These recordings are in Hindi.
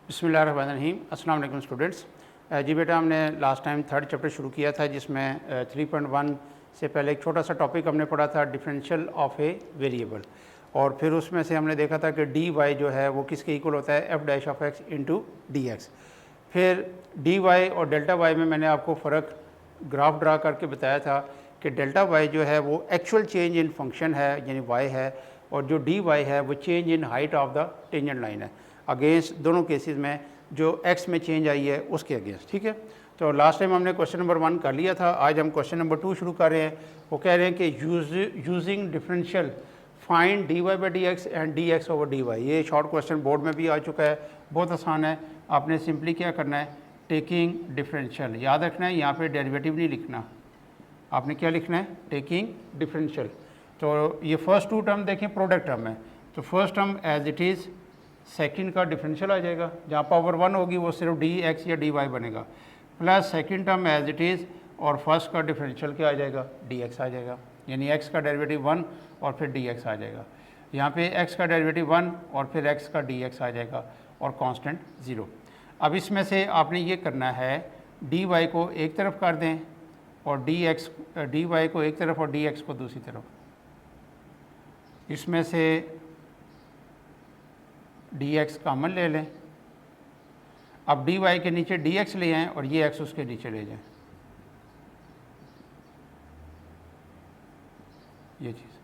बिस्मिल्लाहिर्रहमानिर्रहीम। अस्सलाम वालेकुम स्टूडेंट्स। जी बेटा, हमने लास्ट टाइम थर्ड चैप्टर शुरू किया था जिसमें 3.1 से पहले एक छोटा सा टॉपिक हमने पढ़ा था, डिफरेंशियल ऑफ ए वेरिएबल। और फिर उसमें से हमने देखा था कि डी वाई जो है वो किसके इक्वल होता है, F dash of x into D x. फिर डी वाई और डेल्टा वाई में मैंने आपको फ़र्क ग्राफ ड्रा करके बताया था कि डेल्टा वाई जो है वो एक्चुअल चेंज इन फंक्शन है यानी वाई है, और जो डी वाई है वो change in height of the tangent line है, अगेंस्ट दोनों केसेस में जो एक्स में चेंज आई है उसके अगेंस्ट। ठीक है, तो लास्ट टाइम हमने क्वेश्चन नंबर 1 कर लिया था। आज हम क्वेश्चन नंबर 2 शुरू कर रहे हैं। वो कह रहे हैं कि using differential find D Y by D X and D x over D Y. ये शॉर्ट क्वेश्चन बोर्ड में भी आ चुका है, बहुत आसान है। आपने सिंपली क्या करना है, टेकिंग डिफरेंशियल याद रखना है, यहाँ पे डेरिवेटिव नहीं लिखना, आपने क्या लिखना है, टेकिंग डिफरेंशियल। तो ये फर्स्ट टू टर्म देखें प्रोडक्ट टर्म है, तो first term as it is, second का डिफरेंशियल आ जाएगा, जहाँ पावर 1 होगी वो सिर्फ डी एक्स या डी वाई बनेगा, plus second term as it is, और फर्स्ट का डिफरेंशियल क्या आ जाएगा, डी एक्स आ जाएगा, यानी एक्स का डेरिवेटिव 1 और फिर डी एक्स आ जाएगा। यहाँ पे एक्स का डेरिवेटिव 1 और फिर एक्स का डी एक्स आ जाएगा और कांस्टेंट 0। अब इसमें से आपने ये करना है, डी वाई को एक तरफ कर दें और डी वाई को एक तरफ और डी एक्स को दूसरी तरफ। इसमें से डी एक्स कॉमन ले लें। अब डी वाई के नीचे डी एक्स ले आएँ और ये एक्स उसके नीचे ले जाएं, ये चीज़।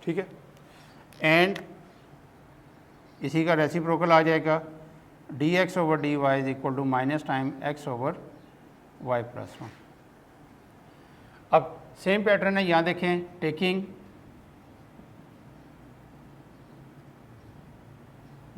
ठीक है, एंड इसी का रेसिप्रोकल आ जाएगा, D x over D Y is equal to minus time X over Y plus 1। अब सेम पैटर्न है, यहाँ देखें, टेकिंग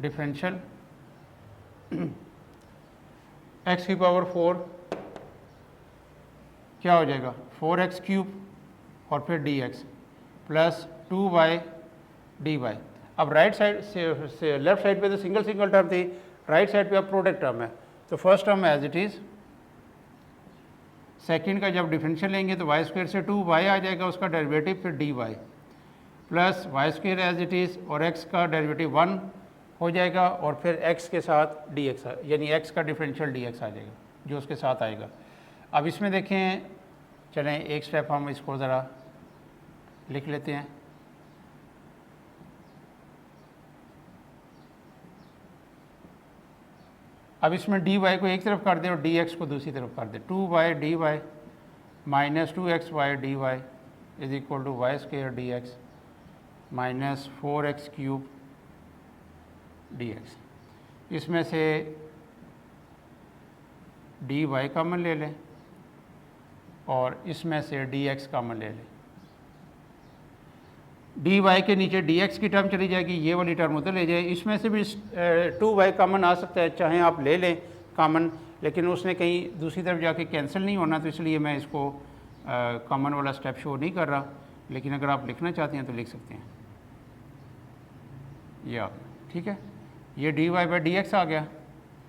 डिफरेंशियल एक्स की पावर 4 क्या हो जाएगा, 4x क्यूब और फिर D X plus 2y D Y. अब राइट साइड से लेफ्ट साइड पे तो सिंगल सिंगल टर्म थी, राइट साइड पे अब प्रोडक्ट टर्म है, तो first term as it is, second का जब डिफरेंशियल लेंगे तो वाई स्क्वायर से 2y आ जाएगा उसका डेरिवेटिव, फिर D Y plus Y square as it is, और x का डेरिवेटिव 1 हो जाएगा और फिर x के साथ डी एक्स, यानी x का डिफरेंशियल डी एक्स आ जाएगा जो उसके साथ आएगा। अब इसमें देखें, चलें एक स्टेप हम इसको ज़रा लिख लेते हैं। अब इसमें डी वाई को एक तरफ कर दें और डी एक्स को दूसरी तरफ कर दें, 2y D Y minus 2xy D Y is equal to Y square D X minus 4x cube D X. इसमें से डी वाई कॉमन ले लें और इसमें से डी एक्स कॉमन ले लें। डी वाई के नीचे डी एक्स की टर्म चली जाएगी, ये वाली टर्म उधर ले जाए। इसमें से भी 2y कॉमन आ सकता है, चाहे आप ले लें कॉमन, लेकिन उसने कहीं दूसरी तरफ जाके कैंसिल नहीं होना, तो इसलिए मैं इसको कॉमन वाला स्टेप शो नहीं कर रहा, लेकिन अगर आप लिखना चाहते हैं तो लिख सकते हैं ये आप। ठीक है, ये d Y by D x आ गया,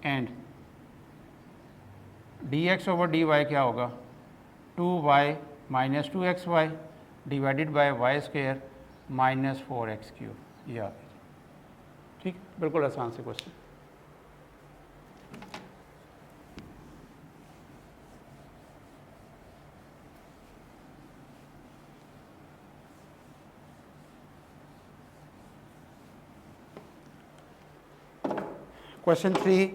and D x over D y क्या होगा, 2y minus 2xy divided by y square minus 4x cube, ये आ गया। ठीक, बिल्कुल आसान से क्वेश्चन। क्वेश्चन 3,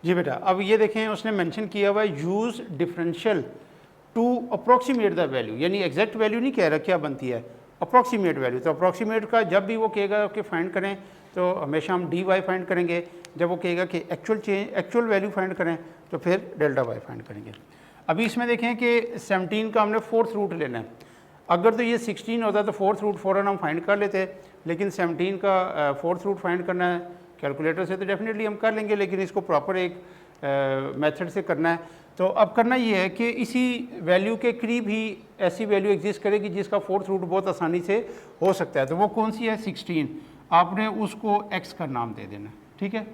जी बेटा, अब ये देखें उसने मेंशन किया हुआ है use differential to approximate the value, यानी एग्जैक्ट वैल्यू नहीं कह रहा क्या बनती है, अप्रॉक्सीमेट वैल्यू। तो अप्रॉक्सीमेट का जब भी वो कहेगा कि फाइंड करें तो हमेशा हम डी वाई फाइंड करेंगे, जब वो कहेगा कि एक्चुअल वैल्यू फाइंड करें तो फिर डेल्टा वाई फाइंड करेंगे। अभी इसमें देखें कि 17 का हमने फोर्थ रूट लेना है। अगर तो ये 16 होता तो फोर्थ रूट फ़ौरन हम फाइंड कर लेते, लेकिन 17 का फोर्थ रूट फाइंड करना है कैलकुलेटर से तो डेफिनेटली हम कर लेंगे, लेकिन इसको प्रॉपर एक मेथड से करना है। तो अब करना ये है कि इसी वैल्यू के करीब ही ऐसी वैल्यू एग्जिस्ट करेगी जिसका फोर्थ रूट बहुत आसानी से हो सकता है। तो वो कौन सी है, 16। आपने उसको x का नाम दे देना, ठीक है।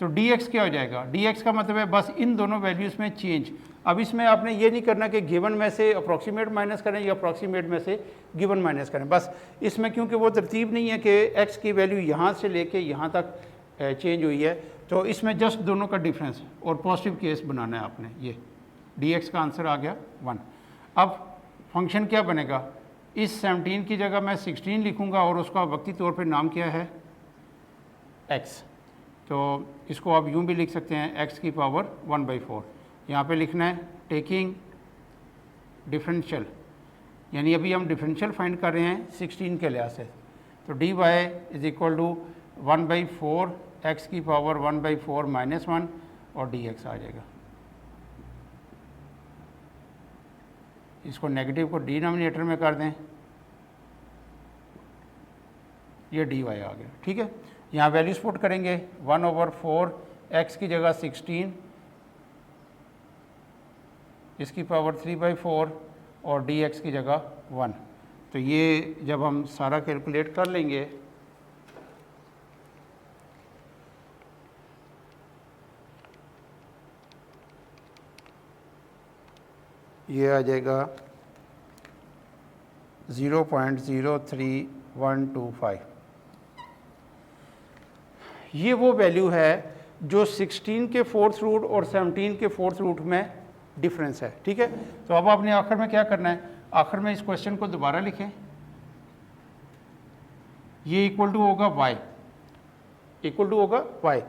तो dx क्या हो जाएगा, dx का मतलब है बस इन दोनों वैल्यूज़ में चेंज। अब इसमें आपने ये नहीं करना कि गिवन में से अप्रॉक्सीमेट माइनस करें या अप्रॉक्सीमेट में से गिवन माइनस करें, बस इसमें क्योंकि वो तरतीब नहीं है कि x की वैल्यू यहाँ से लेके यहाँ तक चेंज हुई है, तो इसमें जस्ट दोनों का डिफरेंस और पॉजिटिव केस बनाना है आपने। ये dx का आंसर आ गया 1। अब फंक्शन क्या बनेगा, इस 17 की जगह मैं 16 लिखूंगा और उसका वक्ती तौर पे नाम क्या है, x। तो इसको आप यूँ भी लिख सकते हैं x की पावर 1/4। यहाँ पे लिखना है टेकिंग डिफरेंशियल, यानी अभी हम डिफरेंशियल फाइंड कर रहे हैं 16 के लिहाज से। तो dy is equal to 1/4 x की पावर 1/4 -1 और dx आ जाएगा। इसको नेगेटिव को डिनोमिनेटर में कर दें, ये dy आ गया, ठीक है। यहाँ वैल्यूज पुट करेंगे 1/4 x की जगह 16, इसकी पावर 3/4 और dx की जगह 1। तो ये जब हम सारा कैलकुलेट कर लेंगे ये आ जाएगा 0.03125। ये वो वैल्यू है जो 16 के फोर्थ रूट और 17 के फोर्थ रूट में डिफरेंस है, ठीक है। तो अब आपने आखिर में क्या करना है, आखिर में इस क्वेश्चन को दोबारा लिखें, ये इक्वल टू होगा y, इक्वल टू होगा y।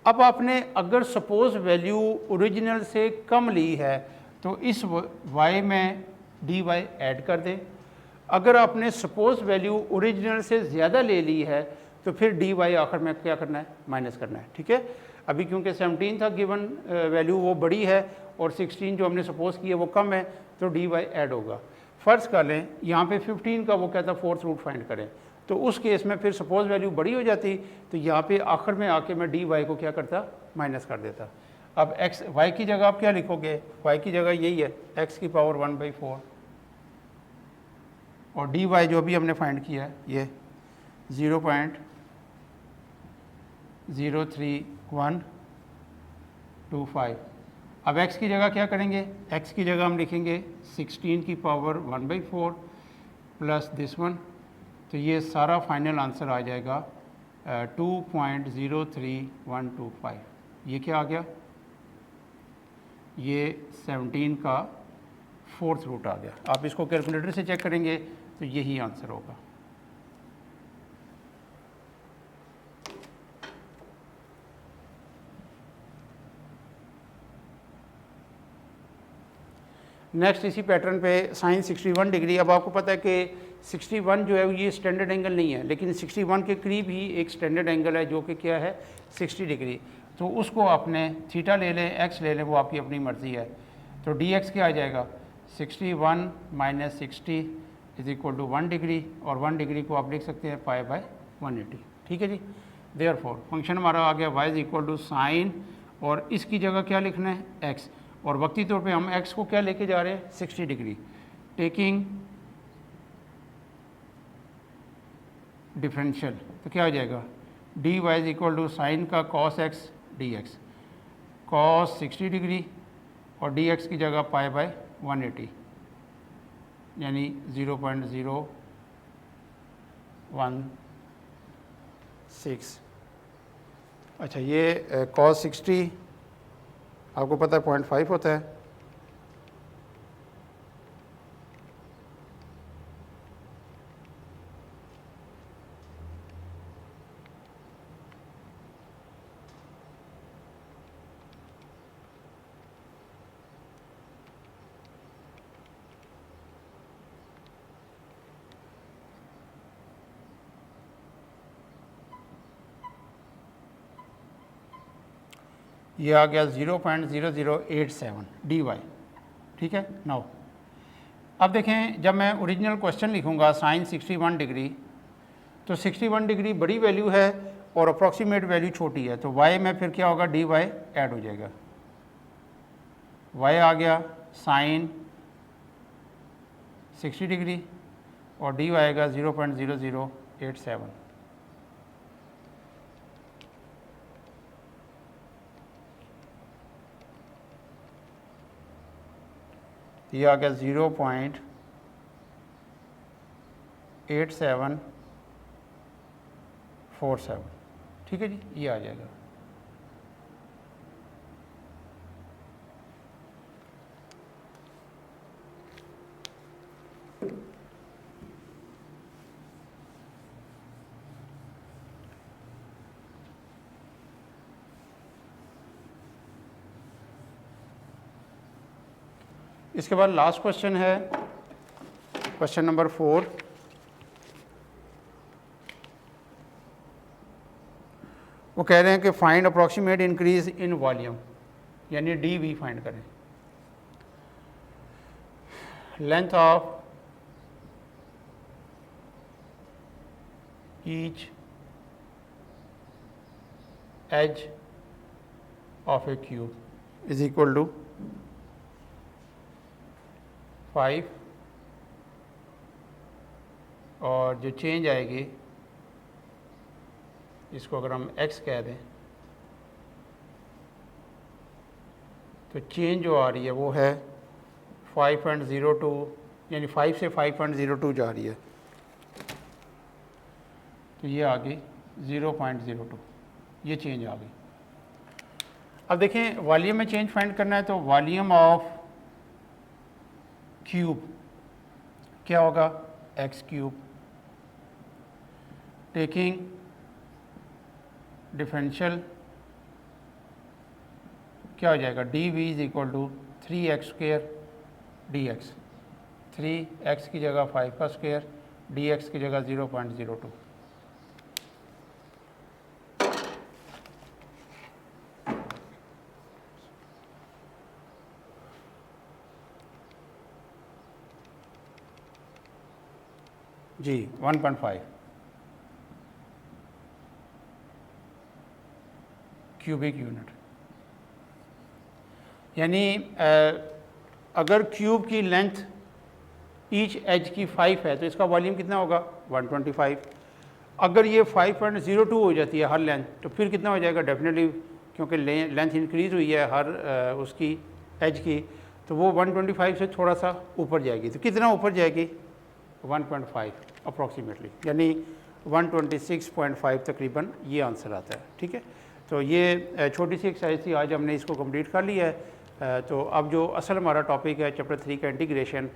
अब आपने अगर सपोज वैल्यू ओरिजिनल से कम ली है तो इस y में dy ऐड कर दें। अगर आपने सपोज वैल्यू ओरिजिनल से ज़्यादा ले ली है तो फिर dy आखिर में क्या करना है, माइनस करना है, ठीक है। अभी क्योंकि 17 था गिवन वैल्यू वो बड़ी है और 16 जो हमने सपोज की है वो कम है, तो dy ऐड होगा। फ़र्ज़ कर लें यहाँ पे 15 का वो कहता फोर्थ रूट फाइंड करें, तो उस केस में फिर सपोज वैल्यू बड़ी हो जाती, तो यहाँ पे आखिर में आके मैं dy को क्या करता, माइनस कर देता। अब y की जगह आप क्या लिखोगे, y की जगह यही है x की पावर 1/4 और dy जो भी हमने फाइंड किया है ये 0.03125। अब x की जगह क्या करेंगे, x की जगह हम लिखेंगे 16 की पावर 1/4 प्लस दिस वन, तो ये सारा फाइनल आंसर आ जाएगा 2.03125। ये क्या आ गया, ये 17 का फोर्थ रूट आ गया। आप इसको कैलकुलेटर से चेक करेंगे तो यही आंसर होगा। नेक्स्ट इसी पैटर्न पे साइन 61 डिग्री। अब आपको पता है कि 61 जो है ये स्टैंडर्ड एंगल नहीं है, लेकिन 61 के करीब ही एक स्टैंडर्ड एंगल है जो कि क्या है 60 डिग्री। तो उसको आपने थीटा ले लें, एक्स ले लें, वो आपकी अपनी मर्ज़ी है। तो dx क्या आ जाएगा, 61 - 60 इज इक्वल टू 1 डिग्री, और 1 डिग्री को आप लिख सकते हैं π/180, ठीक है जी। देयरफॉर फंक्शन हमारा आ गया y is equal to sine, और इसकी जगह क्या लिखना है x, और वक्ती तौर पे हम x को क्या लेके जा रहे हैं 60 डिग्री, टेकिंग डिफरेंशियल। तो क्या हो जाएगा dy is equal to sine का cos x dx, cos 60 degree और dx की जगह π/180 यानी 0.016। अच्छा, ये cos 60 आपको पता है 0.5 होता है, ये आ गया 0.0087 dy, ठीक है। नाउ अब देखें, जब मैं ओरिजिनल क्वेश्चन लिखूंगा साइन 61 डिग्री, तो 61 डिग्री बड़ी वैल्यू है और अप्रॉक्सीमेट वैल्यू छोटी है, तो y में फिर क्या होगा, dy ऐड हो जाएगा। y आ गया साइन 60 डिग्री और dy आएगा 0.0087। ये आ गया 0.8747, ठीक है जी, ये आ जाएगा। इसके बाद लास्ट क्वेश्चन है क्वेश्चन नंबर 4। वो कह रहे हैं कि find approximate increase in volume, यानी डी वी फाइंड करें। Length of each edge of a cube is equal to 5 और जो चेंज आएगी इसको अगर हम x कह दें तो चेंज जो आ रही है वो है 5.02, यानी 5 से 5.02 जा रही है, तो ये आ गई 0.02, ये चेंज आ गई। अब देखें, वॉल्यूम में चेंज फाइंड करना है, तो वॉल्यूम ऑफ क्यूब क्या होगा, एक्स क्यूब, टेकिंग डिफरेंशियल क्या हो जाएगा, D V is equal to 3x square D X, 3x की जगह 5 का स्क्वेयर, डी एक्स की जगह 0.02। जी 1.5 क्यूबिक यूनिट, यानी अगर क्यूब की लेंथ ईच एज की 5 है तो इसका वॉल्यूम कितना होगा, 125। अगर ये 5.02 हो जाती है हर लेंथ, तो फिर कितना हो जाएगा, डेफिनेटली क्योंकि लेंथ इंक्रीज़ हुई है हर उसकी एज की, तो वो 125 से थोड़ा सा ऊपर जाएगी। तो कितना ऊपर जाएगी, 1.5 अप्रॉक्सीमेटली, यानी 126.5 तकरीबन ये आंसर आता है, ठीक है। तो ये छोटी सी एक्सरसाइज थी, आज हमने इसको कंप्लीट कर लिया है। तो अब जो असल हमारा टॉपिक है चैप्टर 3 का इंटीग्रेशन,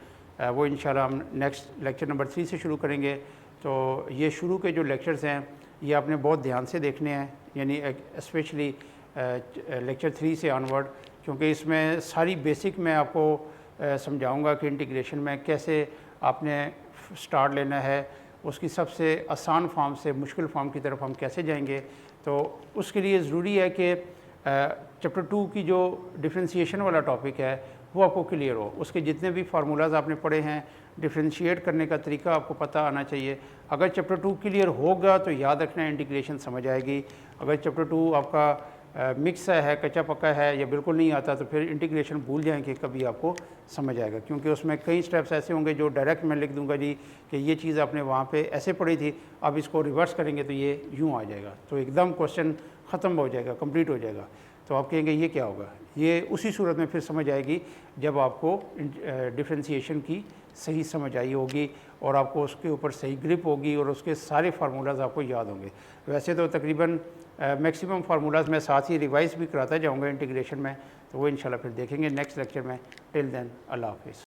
वो इंशाल्लाह हम नेक्स्ट लेक्चर नंबर 3 से शुरू करेंगे। तो ये शुरू के जो लेक्चर्स हैं ये आपने बहुत ध्यान से देखने हैं, यानी स्पेशली लेक्चर 3 से ऑनवर्ड, क्योंकि इसमें सारी बेसिक मैं आपको समझाऊंगा कि इंटीग्रेशन में कैसे आपने स्टार्ट लेना है, उसकी सबसे आसान फॉर्म से मुश्किल फॉर्म की तरफ हम कैसे जाएंगे। तो उसके लिए ज़रूरी है कि चैप्टर 2 की जो डिफ्रेंशिएशन वाला टॉपिक है वो आपको क्लियर हो, उसके जितने भी फार्मूलाज आपने पढ़े हैं, डिफ्रेंशिएट करने का तरीका आपको पता आना चाहिए। अगर चैप्टर 2 क्लियर होगा तो याद रखना इंटीग्रेशन समझ आएगी। अगर चैप्टर 2 आपका मिक्स है, कच्चा पक्का है या बिल्कुल नहीं आता, तो फिर इंटीग्रेशन भूल जाएं कि कभी आपको समझ आएगा, क्योंकि उसमें कई स्टेप्स ऐसे होंगे जो डायरेक्ट मैं लिख दूंगा जी कि ये चीज़ आपने वहाँ पे ऐसे पढ़ी थी, अब इसको रिवर्स करेंगे तो ये यूँ आ जाएगा, तो एकदम क्वेश्चन ख़त्म हो जाएगा, कंप्लीट हो जाएगा। तो आप कहेंगे ये क्या होगा, ये उसी सूरत में फिर समझ आएगी जब आपको डिफ्रेंशिएशन की सही समझ आई होगी और आपको उसके ऊपर सही ग्रिप होगी और उसके सारे फार्मूलाज आपको याद होंगे। वैसे तो तकरीबन मैक्सिमम फार्मूलाज मैं साथ ही रिवाइज भी कराता जाऊँगा इंटीग्रेशन में, तो वो इंशाल्लाह फिर देखेंगे नेक्स्ट लेक्चर में। टिल देन अल्लाह हाफिज़।